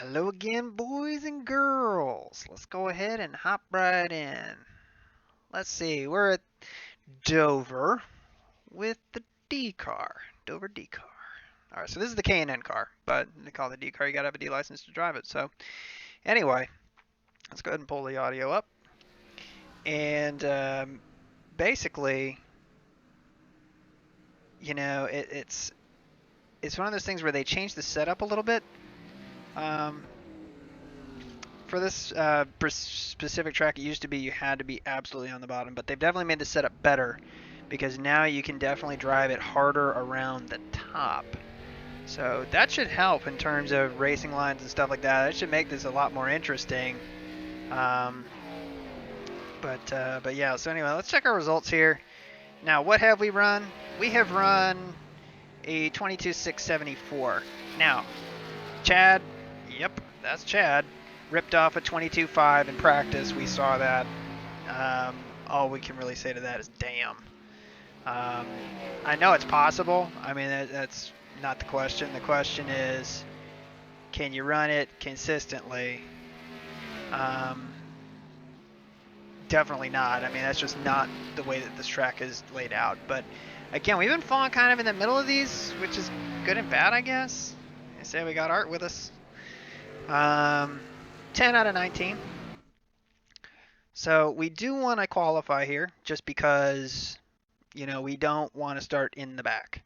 Hello again, boys and girls. Let's go ahead and hop right in. Let's see, we're at Dover with the D car. Dover D car. All right, so this is the K&N car, but they call it the D car. You gotta have a D license to drive it. So anyway, let's go ahead and pull the audio up. And basically, it's one of those things where they changed the setup a little bit. Um, for this specific track, it used to be you had to be absolutely on the bottom, but they've definitely made the setup better because now you can definitely drive it harder around the top. So that should help in terms of racing lines and stuff like that. It should make this a lot more interesting. Um, but yeah, so anyway, let's check our results here. Now, what have we run? We have run a 22.674. Now, Chad, yep, that's Chad, ripped off a 22.5 in practice. We saw that. All we can really say to that is damn. I know it's possible. I mean, that's not the question. The question is, can you run it consistently? Definitely not. I mean, that's just not the way that this track is laid out. But again, we've been falling kind of in the middle of these, which is good and bad, I guess. I say we got Art with us. 10 out of 19. So we do want to qualify here just because, we don't want to start in the back.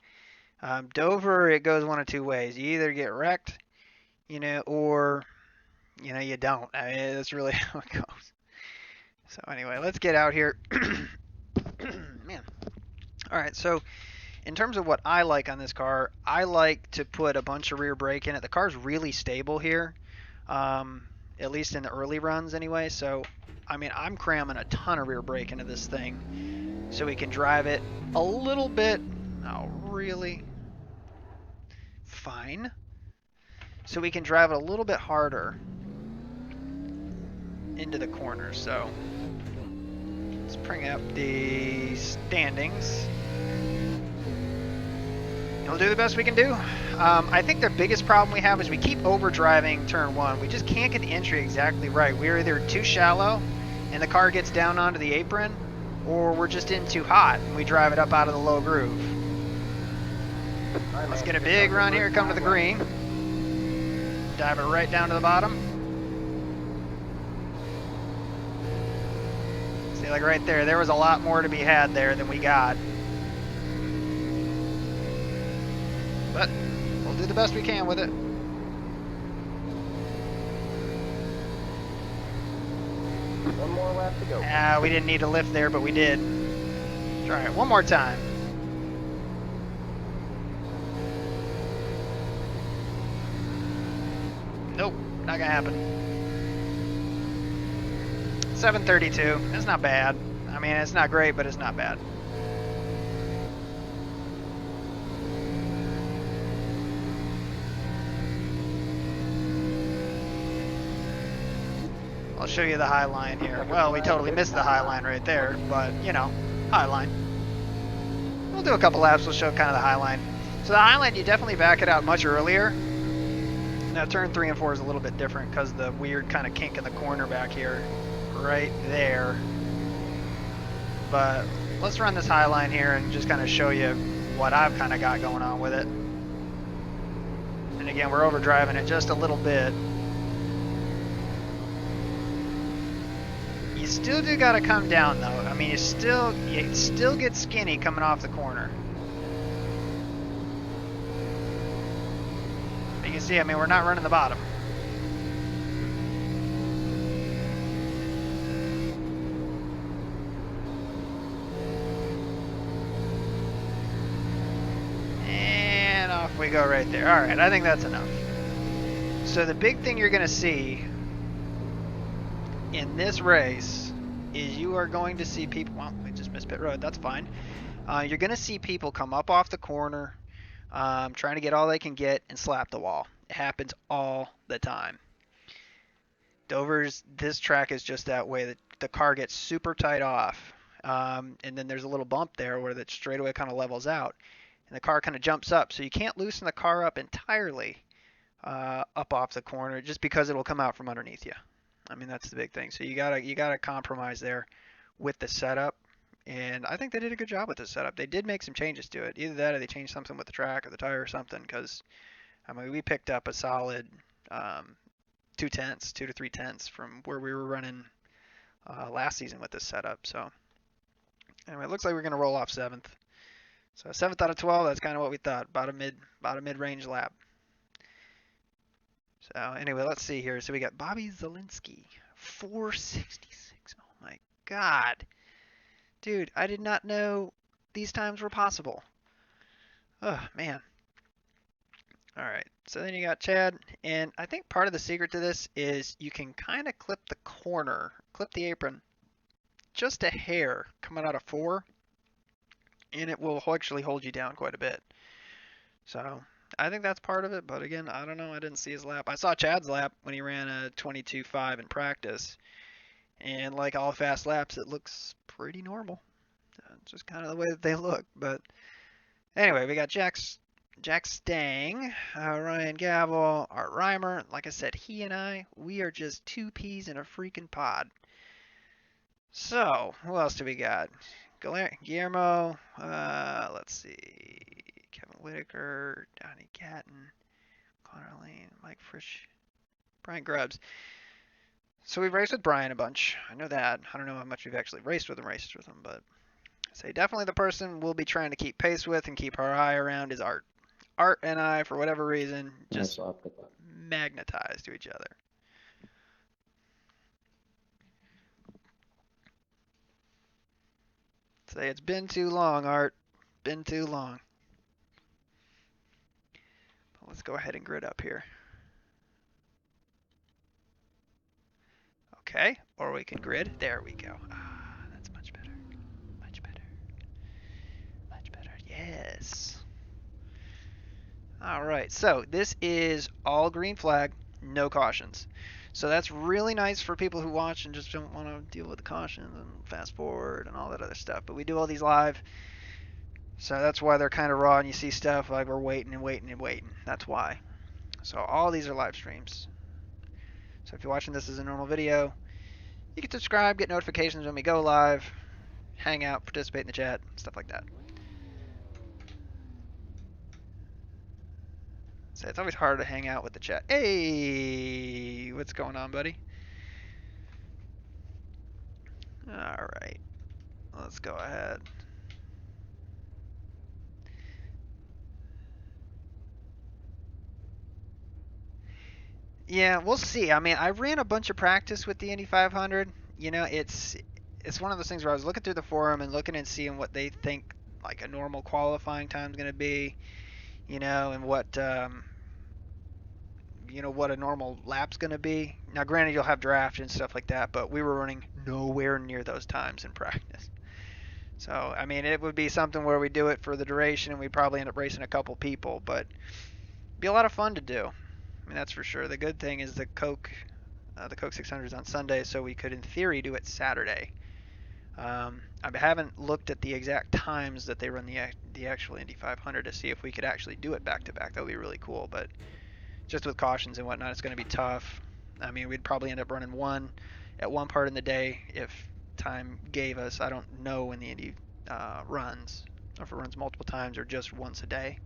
Dover, it goes one of two ways. You either get wrecked, or, you don't. I mean, that's really how it goes. So anyway, let's get out here. Man. All right, so in terms of what I like on this car, I like to put a bunch of rear brake in it. The car's really stable here, at least in the early runs anyway. So, I mean, I'm cramming a ton of rear brake into this thing so we can drive it a little bit, not really, fine. So we can drive it a little bit harder into the corners. So let's bring up the standings. We'll do the best we can do. I think the biggest problem we have is we keep overdriving turn one. We just can't get the entry exactly right. We're either too shallow and the car gets down onto the apron, or we're just in too hot and we drive it up out of the low groove. Let's get a big run here, come to the green. Dive it right down to the bottom. See, like right there was a lot more to be had there than we got. But we'll do the best we can with it. One more lap to go. We didn't need a lift there, but we did. Try it one more time. Nope, not gonna happen. 732, it's not bad. I mean, it's not great, but it's not bad. I'll show you the high line here. Well, we totally missed the high line right there, but, high line. We'll do a couple laps, we'll show kind of the high line. So the high line, you definitely back it out much earlier. Now turn 3 and 4 is a little bit different because the weird kind of kink in the corner back here, right there. But let's run this high line here and just kind of show you what I've kind of got going on with it. And again, we're overdriving it just a little bit. You still do got to come down though. I mean, you still get skinny coming off the corner. You can see, I mean, we're not running the bottom. And off we go right there. All right, I think that's enough. So the big thing you're going to see in this race is you are going to see people, well, we just missed pit road, that's fine. You're going to see people come up off the corner, trying to get all they can get and slap the wall. It happens all the time. This track is just that way. The car gets super tight off, and then there's a little bump there where the straightaway kind of levels out, and the car kind of jumps up. So you can't loosen the car up entirely up off the corner, just because it will come out from underneath you. I mean, that's the big thing. So you gotta compromise there with the setup. And I think they did a good job with the setup. They did make some changes to it. Either that or they changed something with the track or the tire or something. Because I mean, we picked up a solid 2 tenths, 2 to 3 tenths from where we were running last season with this setup. So anyway, it looks like we're gonna roll off seventh. So seventh out of 12. That's kind of what we thought. About a mid-range lap. So anyway, let's see here. So we got Bobby Zielinski, 466. Oh my God, dude! I did not know these times were possible. Oh man. All right. So then you got Chad, and I think part of the secret to this is you can kind of clip the corner, clip the apron, just a hair coming out of 4, and it will actually hold you down quite a bit. So I think that's part of it, but again, I don't know. I didn't see his lap. I saw Chad's lap when he ran a 22.5 in practice, and like all fast laps, it looks pretty normal. It's just kind of the way that they look. But anyway, we got Jack Stang, Ryan Gavel, Art Reimer. Like I said, he and I, we are just two peas in a freaking pod. So, who else do we got? Guillermo, let's see, Kevin Whitaker, Donnie Gatton, Connor Lane, Mike Frisch, Brian Grubbs. So we've raced with Brian a bunch. I know that. I don't know how much we've actually raced with him, but I say definitely the person we'll be trying to keep pace with and keep our eye around is Art. Art and I, for whatever reason, just magnetized to each other. Say it's been too long, Art. Been too long. Let's go ahead and grid up here. Okay, or we can grid. There we go. Ah, that's much better. Much better. Much better. Yes. All right, so this is all green flag, no cautions. So that's really nice for people who watch and just don't want to deal with the cautions and fast forward and all that other stuff. But we do all these live, so that's why they're kind of raw and you see stuff like we're waiting and waiting and waiting. That's why. So all these are live streams. So if you're watching this as a normal video, you can subscribe, get notifications when we go live, hang out, participate in the chat, stuff like that. So it's always hard to hang out with the chat. Hey, what's going on, buddy? All right, let's go ahead. Yeah, we'll see. I mean, I ran a bunch of practice with the Indy 500. You know, it's one of those things where I was looking through the forum and looking and seeing what they think like a normal qualifying time is going to be, you know, and what what a normal lap's going to be. Now, granted, you'll have draft and stuff like that, but we were running nowhere near those times in practice. So, I mean, it would be something where we do it for the duration and we'd probably end up racing a couple people, but it'd be a lot of fun to do. I mean, that's for sure. The good thing is the Coke 600 is on Sunday, so we could, in theory, do it Saturday. I haven't looked at the exact times that they run the actual Indy 500 to see if we could actually do it back to back. That would be really cool, but just with cautions and whatnot, it's going to be tough. I mean, we'd probably end up running one at one part in the day if time gave us. I don't know when the Indy runs, or if it runs multiple times or just once a day,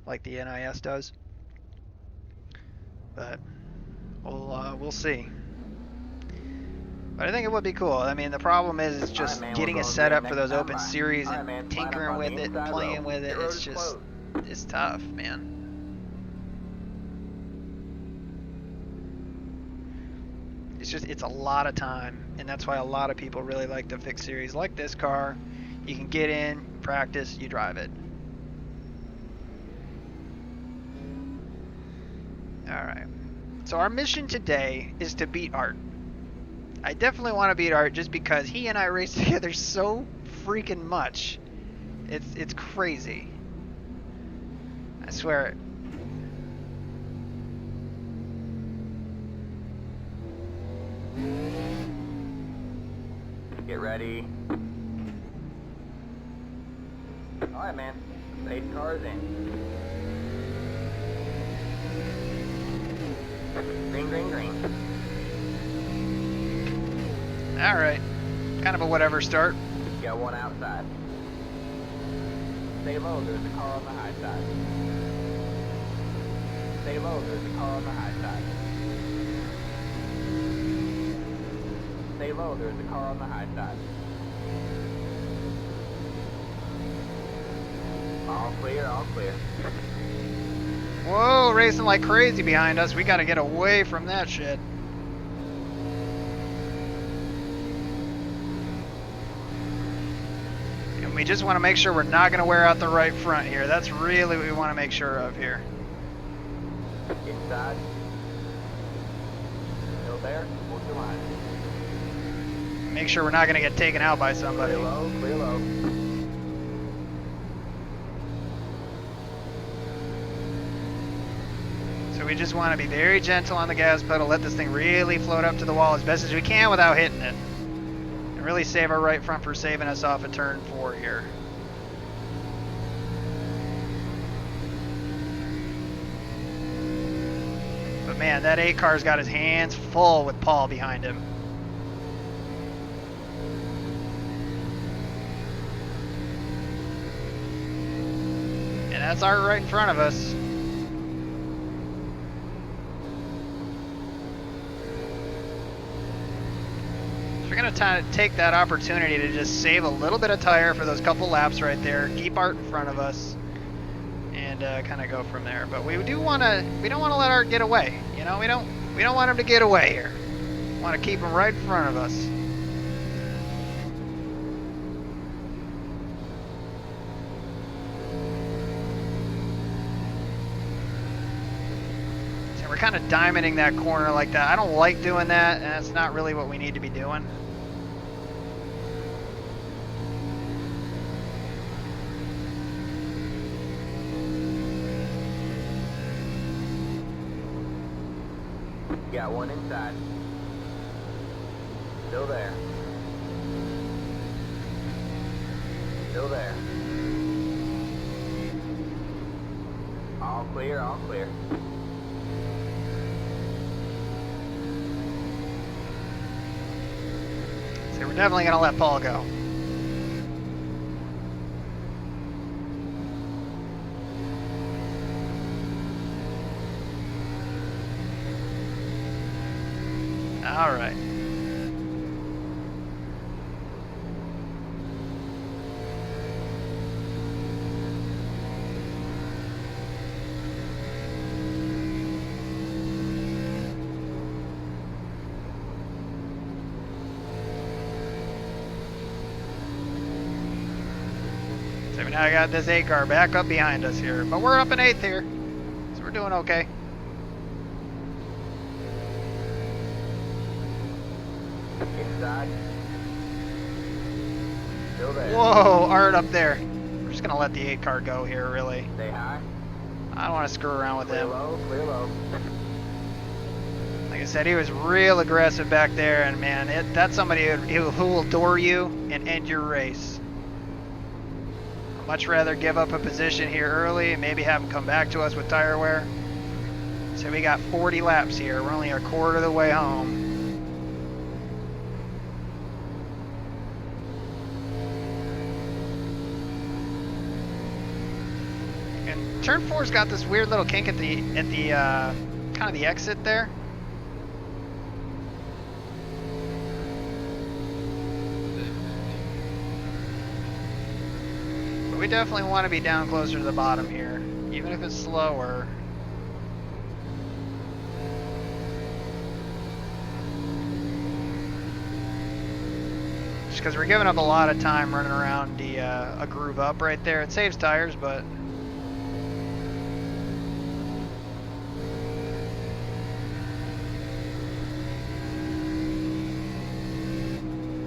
like the NIS does. But we'll see. But I think it would be cool. I mean, the problem is just getting a setup for those open series and tinkering with it and playing with it. It's tough, man. It's a lot of time, and that's why a lot of people really like the fixed series like this car. You can get in, practice, you drive it. All right. So our mission today is to beat Art. I definitely want to beat Art just because he and I race together so freaking much. It's crazy. I swear. Get ready. Alright, man. 8 cars in. Green, green, green. Alright. Kind of a whatever start. Got one outside. Stay low, there's a car on the high side. Stay low, there's a car on the high side. Stay low, there's a car on the high side. All clear, all clear. Whoa, racing like crazy behind us. We gotta get away from that shit. And we just want to make sure we're not gonna wear out the right front here. That's really what we want to make sure of here. Inside. Still there, hold your line. Make sure we're not gonna get taken out by somebody. Clear low, clear low. So we just want to be very gentle on the gas pedal, let this thing really float up to the wall as best as we can without hitting it. And really save our right front for saving us off of turn 4 here. But man, that 8 car's got his hands full with Paul behind him. And that's Art right in front of us. We're going to take that opportunity to just save a little bit of tire for those couple laps right there, keep Art in front of us, and kind of go from there. But we don't want to let Art get away. You know, we don't want him to get away here. We want to keep him right in front of us. So we're kind of diamonding that corner like that. I don't like doing that, and that's not really what we need to be doing. Got one inside. Still there. Still there. All clear, all clear. So we're definitely going to let Paul go. All right. So now I got this 8 car back up behind us here, but we're up in 8th here, so we're doing okay. Inside. Still there. Whoa, Art up there. We're just gonna let the 8 car go here, really. Stay high. I don't want to screw around with Clear him. low, clear low. Like I said, he was real aggressive back there, and man, that's somebody who will door you and end your race. I'd much rather give up a position here early and maybe have him come back to us with tire wear. So we got 40 laps here. We're only a quarter of the way home. And turn 4's got this weird little kink at the kind of the exit there. But we definitely want to be down closer to the bottom here, even if it's slower. Just because we're giving up a lot of time running around a groove up right there. It saves tires, but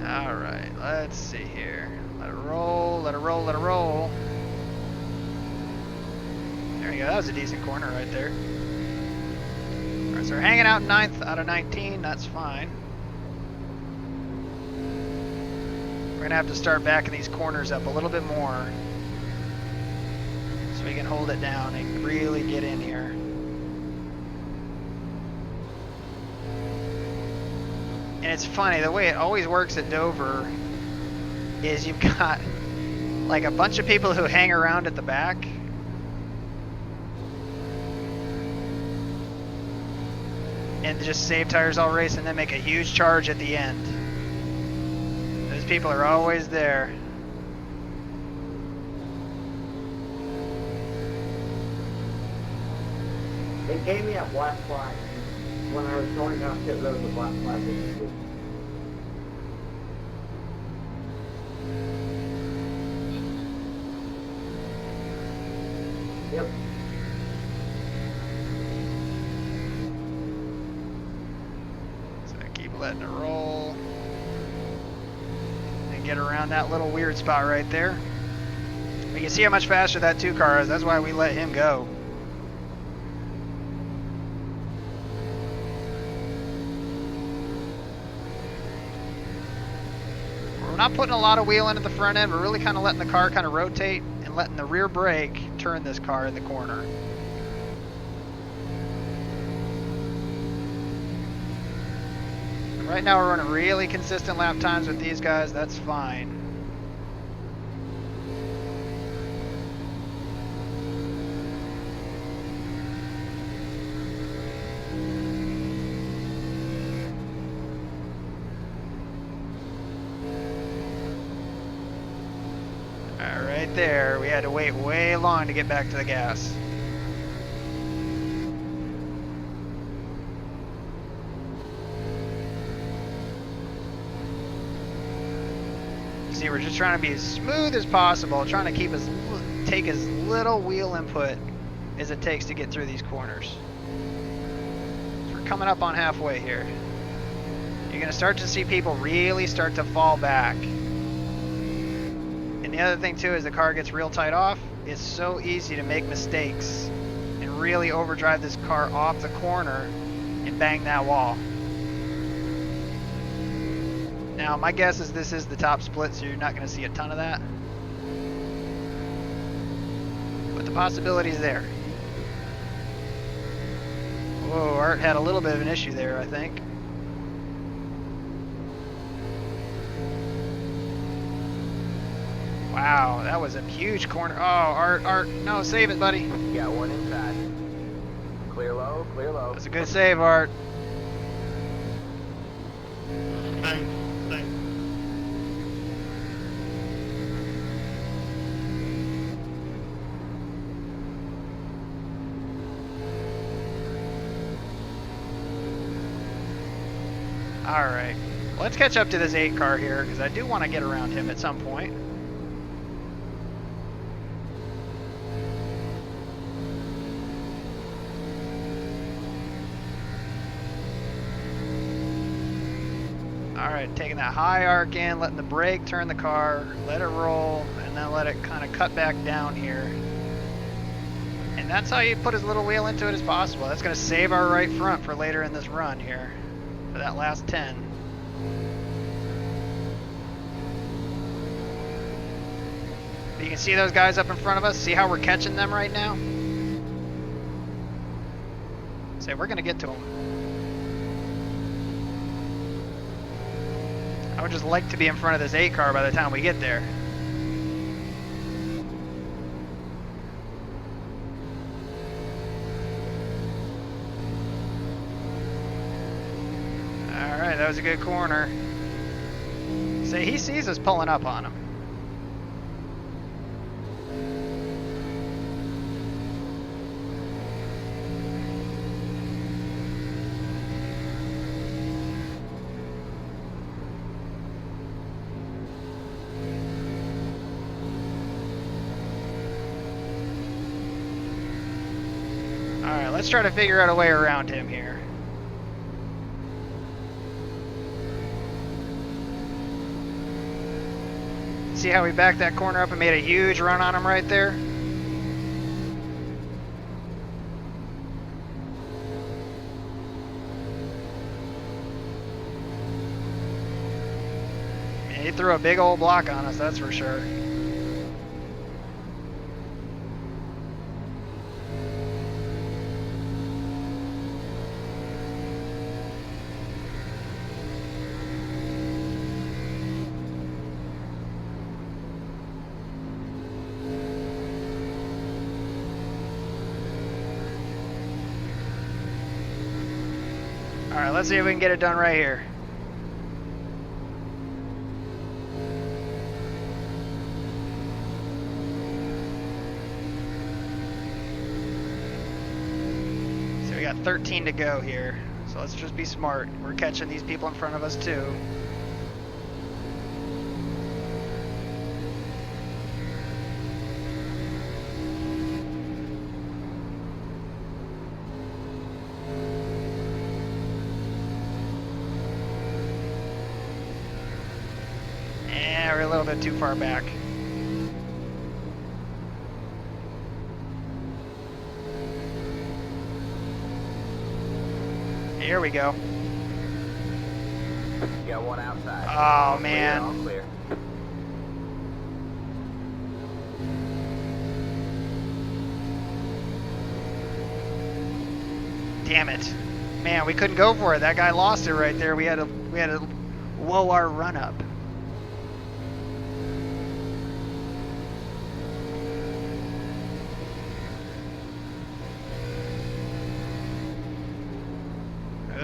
all right, let's see here. Let it roll, let it roll, let it roll. There we go. That was a decent corner right there. All right, so we're hanging out 9th out of 19. That's fine. We're gonna have to start backing these corners up a little bit more so we can hold it down and really get in here. And it's funny, the way it always works at Dover is you've got like a bunch of people who hang around at the back. And just save tires all race and then make a huge charge at the end. Those people are always there. They gave me a black flag when I was going down pit road. The black flag was good. Yep. So keep letting it roll. And get around that little weird spot right there. But you see how much faster that 2 car is. That's why we let him go. We're not putting a lot of wheel into the front end. We're really kind of letting the car kind of rotate and letting the rear brake turn this car in the corner. And right now we're running really consistent lap times with these guys. That's fine. Right there, we had to wait way long to get back to the gas. You see, we're just trying to be as smooth as possible, trying to take as little wheel input as it takes to get through these corners. So we're coming up on halfway here. You're going to start to see people really start to fall back. And the other thing too is the car gets real tight off. It's so easy to make mistakes and really overdrive this car off the corner and bang that wall. Now my guess is this is the top split, so you're not going to see a ton of that. But the possibility is there. Whoa, Art had a little bit of an issue there, I think. Wow, that was a huge corner. Oh, Art, no, save it, buddy. Got one inside. Clear low, clear low. That's a good save, Art. Thanks. All right, let's catch up to this 8 car here, because I do want to get around him at some point. Alright, taking that high arc in, letting the brake turn the car, let it roll, and then let it kind of cut back down here. And that's how you put as little wheel into it as possible. That's going to save our right front for later in this run here, for that last 10. But you can see those guys up in front of us. See how we're catching them right now? So we're going to get to them. I would just like to be in front of this 8 car by the time we get there. Alright, that was a good corner. See, he sees us pulling up on him. Alright, let's try to figure out a way around him here. See how we backed that corner up and made a huge run on him right there? Yeah, he threw a big old block on us, that's for sure. Alright, let's see if we can get it done right here. So we got 13 to go here. So let's just be smart. We're catching these people in front of us too. Yeah, we're a little bit too far back. Here we go. You got one outside. Oh, man. All clear. Damn it. Man, we couldn't go for it. That guy lost it right there. We had to whoa our run up.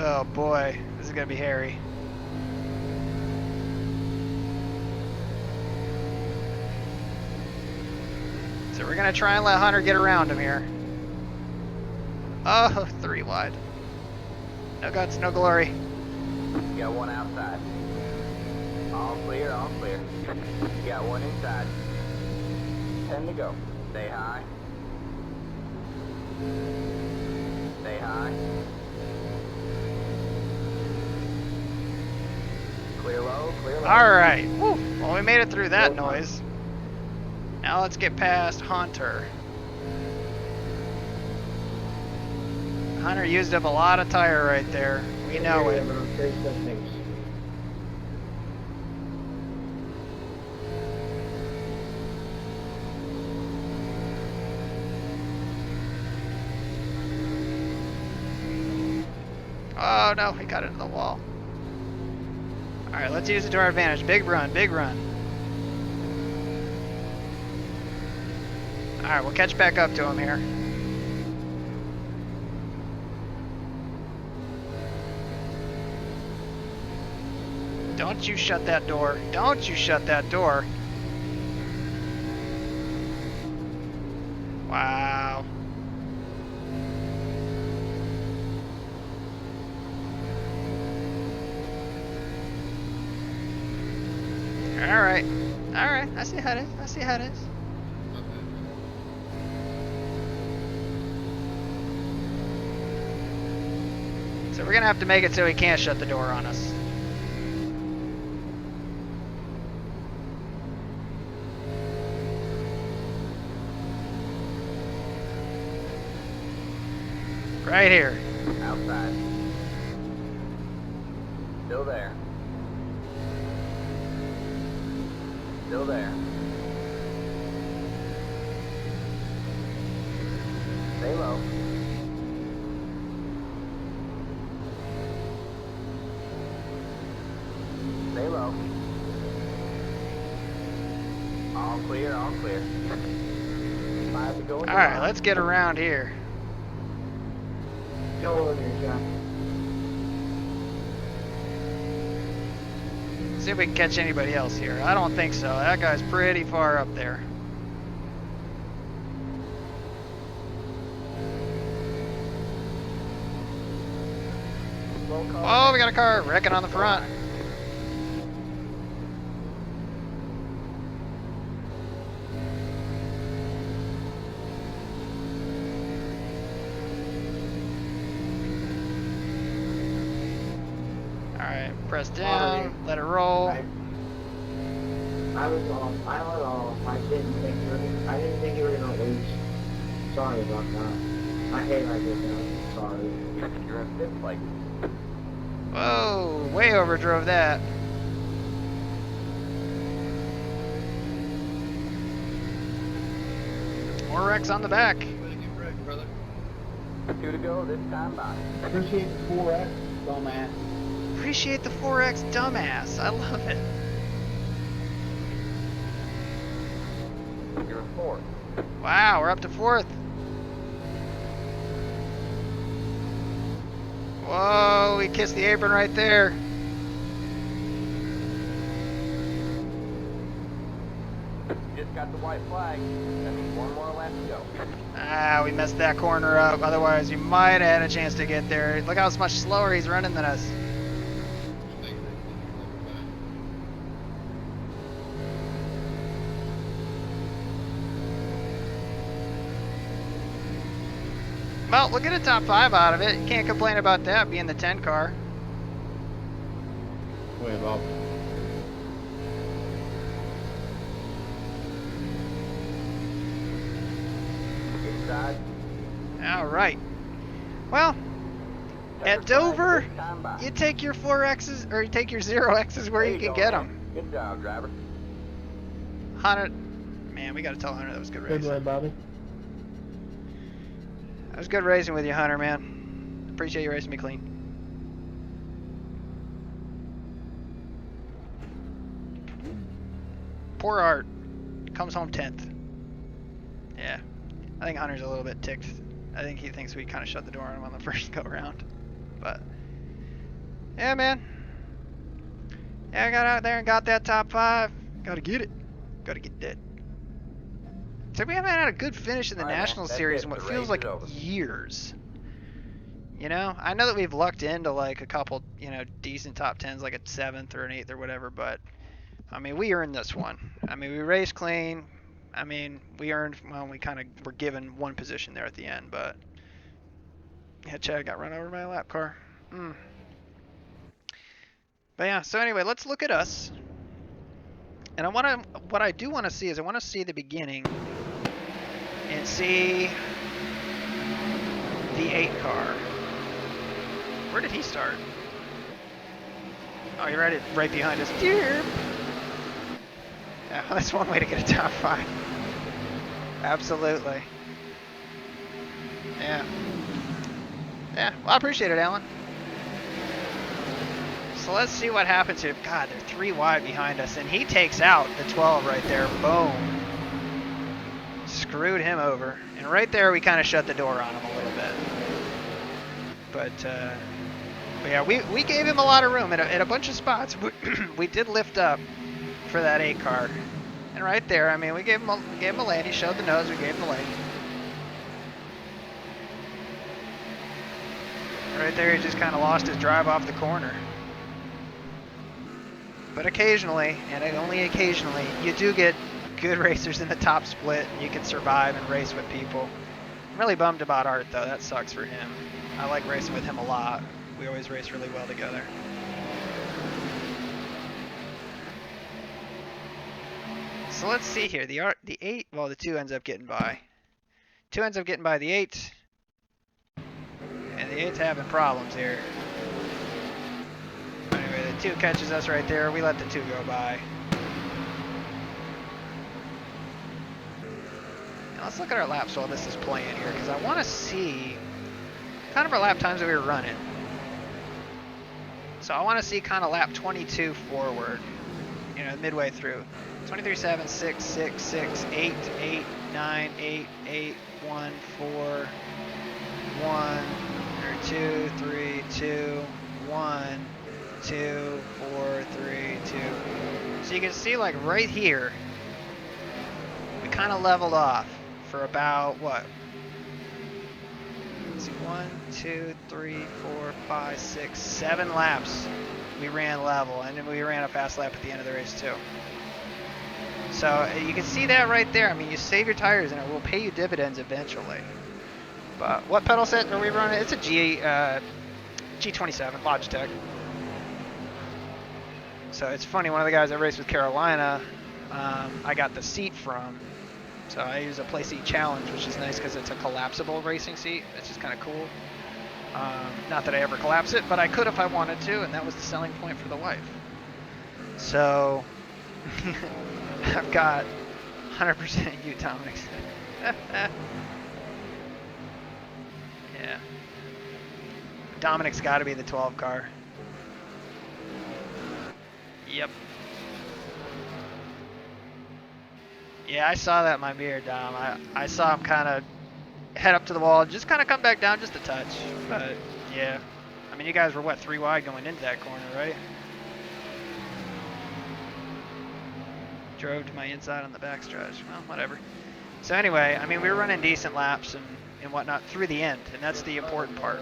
Oh boy, this is gonna be hairy. So we're gonna try and let Hunter get around him here. Oh, 3 wide. No guts, no glory. You got one outside. All clear, all clear. You got one inside. 10 to go. Stay high. Stay high. Clear low, clear low. Alright, well we made it through that noise. Now let's get past Hunter. Hunter used up a lot of tire right there. We know it. Oh no, he got into the wall. Alright, let's use it to our advantage. Big run, big run. Alright, we'll catch back up to him here. Don't you shut that door. Don't you shut that door. Wow. Alright. Alright, I see how it is. I see how it is. So we're gonna have to make it so he can't shut the door on us. Right here. Outside. Still there. Still there. Stay low. Stay low. All clear, all clear. 5 to go. Alright, let's get around here. Go over here, John. See if we can catch anybody else here. I don't think so. That guy's pretty far up there. Oh, we got a car wrecking on the front. Alright, press down, let it roll. I was off. I let off. I didn't think you were gonna lose. Sorry about that. I hate I did that. Sorry. You're in 5th place. Whoa, way overdrove that. More wrecks on the back. 2 to go this time by. Appreciate the 4X, dumbass. Appreciate the 4X dumbass. I love it. You're in 4th. Wow, we're up to 4th. Whoa, we kissed the apron right there. Just got the white flag. That means one more lap to go. Ah, we messed that corner up. Otherwise, we might have had a chance to get there. Look how much slower he's running than us. Well, look at a top 5 out of it. You can't complain about that being the 10 car. Wait, Bob. Inside. All right. Well, at Dover, you take your 4X's or you take your 0X's where There you can go, get man. them. Good job, driver. Hunter, man, we got to tell Hunter that was good Good racing. boy, Bobby. That was good racing with you, Hunter, man. Appreciate you racing me clean. Poor Art comes home 10th. Yeah, I think Hunter's a little bit ticked. I think he thinks we kind of shut the door on him on the first go round. But yeah, man. Yeah, I got out there and got that top 5. Gotta get it. Gotta get that. So we haven't had a good finish in the All right, man. National That's Series it. in what The feels race like is over. years. You know, I know that we've lucked into like a couple, you know, decent top 10s, like a 7th or an 8th or whatever, but I mean, we earned this one. I mean, we raced clean. I mean, we earned, well, we kind of were given one position there at the end, but yeah, Chad got run over by a lap car. But yeah, so anyway, let's look at us. And what I do want to see is I want to see the beginning and see the 8 car. Where did he start? Oh, you're right behind us. Dear. Yeah, that's one way to get a top 5. Absolutely. Yeah. Yeah, well, I appreciate it, Alan. So let's see what happens here. God, they're 3 wide behind us, and he takes out the 12 right there. Boom. Screwed him over. And right there, we kind of shut the door on him a little bit. But yeah, we gave him a lot of room at a bunch of spots. We did lift up for that 8 car. And right there, I mean, we gave him a lane. He showed the nose. We gave him the lane. Right there, he just kind of lost his drive off the corner. But occasionally, and only occasionally, you do get good racers in the top split. And you can survive and race with people. I'm really bummed about Art, though. That sucks for him. I like racing with him a lot. We always race really well together. So let's see here. The 8, well, the 2 ends up getting by. 2 ends up getting by the 8. And the 8's having problems here. Anyway, the 2 catches us right there. We let the 2 go by. Now let's look at our laps while this is playing here, because I want to see kind of our lap times that we were running. So I want to see kind of lap 22 forward, you know, midway through. 23, 7, 6, 6, 6, 8, 8, 9, 8, 8, 1, 4, 1, or 2, 3, 2, 1, 2, 4, 3, 2. So you can see, like, right here, we kind of leveled off for about, what? Let's see, 1, 2, 3, 4, 5, 6, 7 laps we ran level, and then we ran a fast lap at the end of the race too. So you can see that right there. I mean, you save your tires and it will pay you dividends eventually. But what pedal set are we running? It's a G27 Logitech. So it's funny, one of the guys I raced with Carolina, I got the seat from. So I use a Play Seat Challenge, which is nice because it's a collapsible racing seat. It's just kind of cool. Not that I ever collapse it, but I could if I wanted to, and that was the selling point for the wife. So I've got 100% U Dominic's. Yeah. Dominic's got to be the 12 car. Yep. Yeah, I saw that in my mirror, Dom. I saw him kind of head up to the wall, just kind of come back down just a touch. But yeah, I mean, you guys were, what, 3 wide going into that corner, right? Drove to my inside on the backstretch. Well, whatever. So anyway, I mean, we were running decent laps and whatnot through the end, and that's the important part.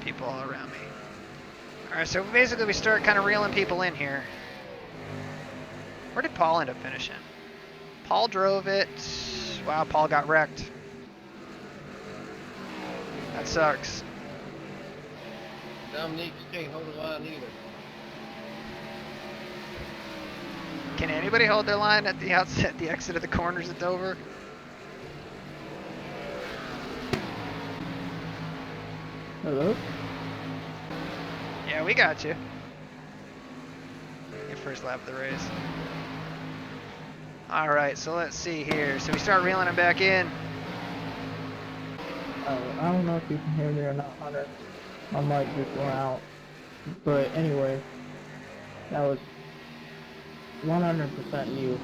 People all around me. All right, so basically we start kind of reeling people in here. Where did Paul end up finishing? Paul drove it. Wow, Paul got wrecked. That sucks. Dominique can't hold the line either. Can anybody hold their line at the outset, the exit of the corners at Dover? Hello? Yeah, we got you. Your first lap of the race. All right, so let's see here. So we start reeling them back in. I don't know if you can hear me or not, Hunter. My mic just went out. But anyway, that was 100% you.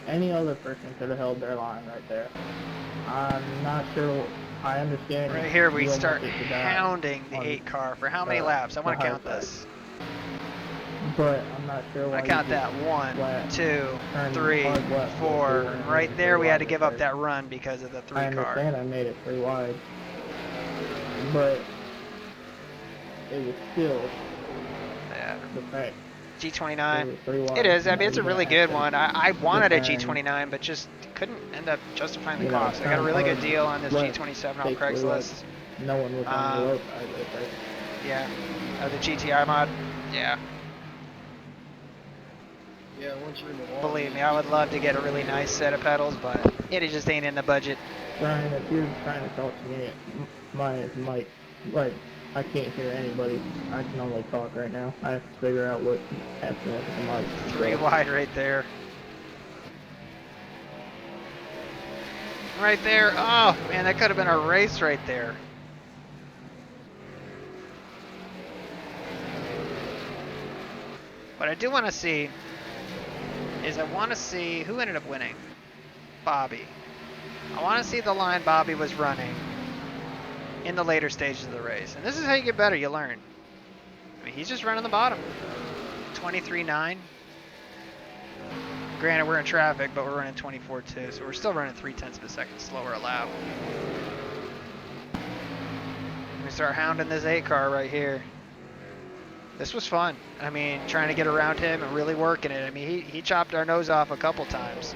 Any other person could have held their line right there. I'm not sure. I understand. Right here we you almost start hit the guy hounding the on 8 car for how many laps? I want the to high count side. this. But I'm not sure why I count you that. just 1, flat 2, turned 3, hard left 4. before And right and there we had to wide give right up there. that run because of the 3 I car. understand I made it 3 wide. But it was still Yeah. the fact. G29. 3 wide. It is. I Now mean, it's you a really gotta good have one. I wanted a turn, G29, but just couldn't end up justifying the you know, cost. I got a turn really good hard deal on this left, G27 on basically, Craigslist. like no one was on the low side of it, right? Yeah. The GTI mod. Yeah. Yeah, once you're in the water. Believe me, I would love to get a really nice set of pedals, but it just ain't in the budget. Brian, if you're trying to talk to me, my mic, like, I can't hear anybody. I can only talk right now. I have to figure out what happened with the mic. 3 So, wide right there. Right there. Oh, man, that could have been a race right there. What I do want to see is I want to see who ended up winning. Bobby. I want to see the line Bobby was running in the later stages of the race. And this is how you get better. You learn. I mean, he's just running the bottom. 23.9. Granted, we're in traffic, but we're running 24.2, so we're still running 0.3 of a second slower a lap. We start hounding this 8 car right here. This was fun. I mean, trying to get around him and really working it. I mean, he chopped our nose off a couple times.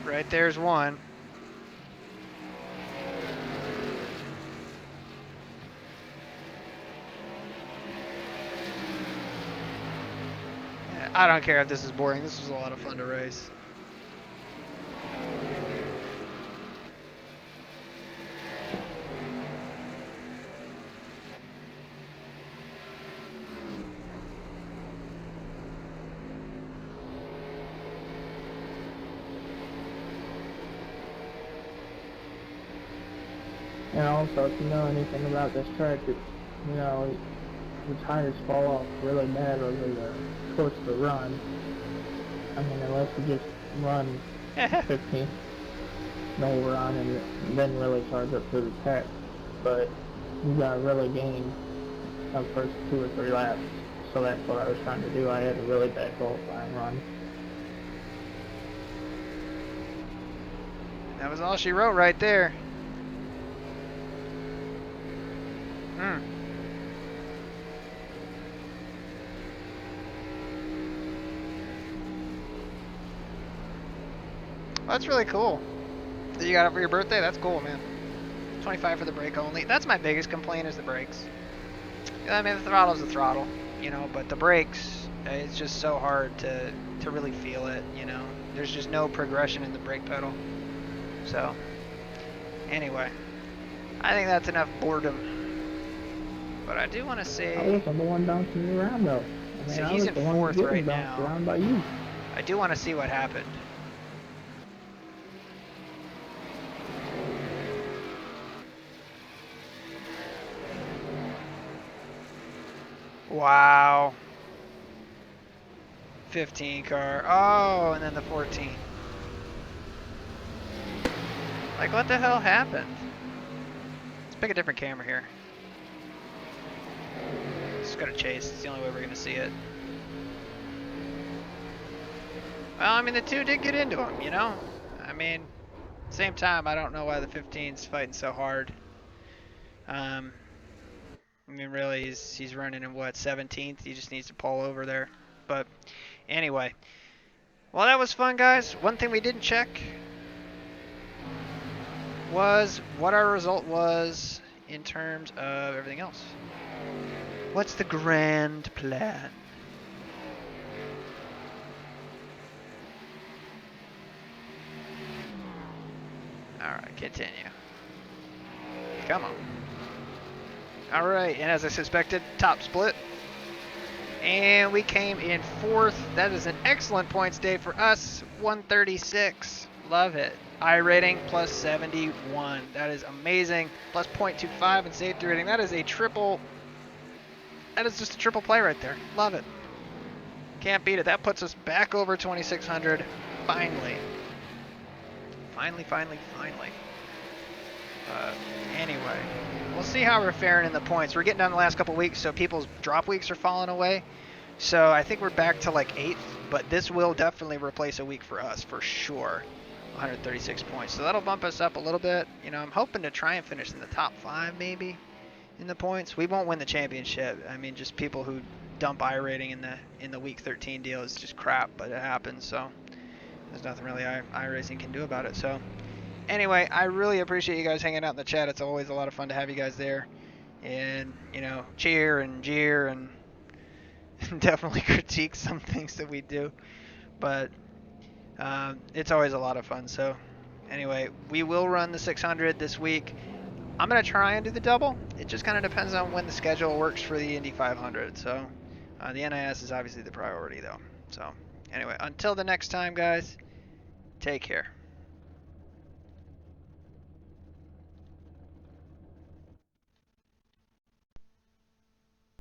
Right there's one. I don't care if this is boring. This was a lot of fun to race. and also, if you know anything about this track, it, you know, the tires fall off really bad over the course of the run. I mean, unless you just run 15 no run and then really charge up to the pack. But you got to really gain the first 2 or 3 laps. So that's what I was trying to do. I had a really bad qualifying run. That was all she wrote right there. Well, that's really cool. That you got it for your birthday? That's cool, man. 25 for the brake only. That's my biggest complaint is the brakes. I mean, the throttle's the throttle, you know, but the brakes, it's just so hard to really feel it, you know. There's just no progression in the brake pedal. So, anyway, I think that's enough boredom. But I do want to see. I wasn't the one bouncing you around, though. I mean, So I he's was in the one 4th getting right bounced now. around by you. I do want to see what happened. Wow. 15 car. Oh, and then the 14. Like, what the hell happened? Let's pick a different camera here. Just gotta chase. It's the only way we're gonna see it. Well, I mean, the two did get into him, you know? I mean, same time, I don't know why the 15's fighting so hard. I mean, really, he's running in what, 17th? He just needs to pull over there. But anyway, well, that was fun, guys. One thing we didn't check was what our result was in terms of everything else. What's the grand plan? Alright, continue. Come on. Alright, and as I suspected, top split. And we came in 4th. That is an excellent points day for us. 136. Love it. I rating plus 71. That is amazing. Plus 0.25 in safety rating. That is a triple. That is just a triple play right there. Love it. Can't beat it. That puts us back over 2,600. Finally. Finally. Anyway, we'll see how we're faring in the points. We're getting down the last couple weeks, so people's drop weeks are falling away. So I think we're back to like 8th, but this will definitely replace a week for us, for sure. 136 points. So that'll bump us up a little bit. You know, I'm hoping to try and finish in the top 5 maybe in the points. We won't win the championship. I mean, just people who dump I rating in the week 13 deal is just crap, but it happens. So there's nothing really iRacing can do about it. So anyway, I really appreciate you guys hanging out in the chat. It's always a lot of fun to have you guys there. And, you know, cheer and jeer and definitely critique some things that we do. But it's always a lot of fun. So anyway, we will run the 600 this week. I'm going to try and do the double. It just kind of depends on when the schedule works for the Indy 500. So the NIS is obviously the priority, though. So anyway, until the next time, guys, take care.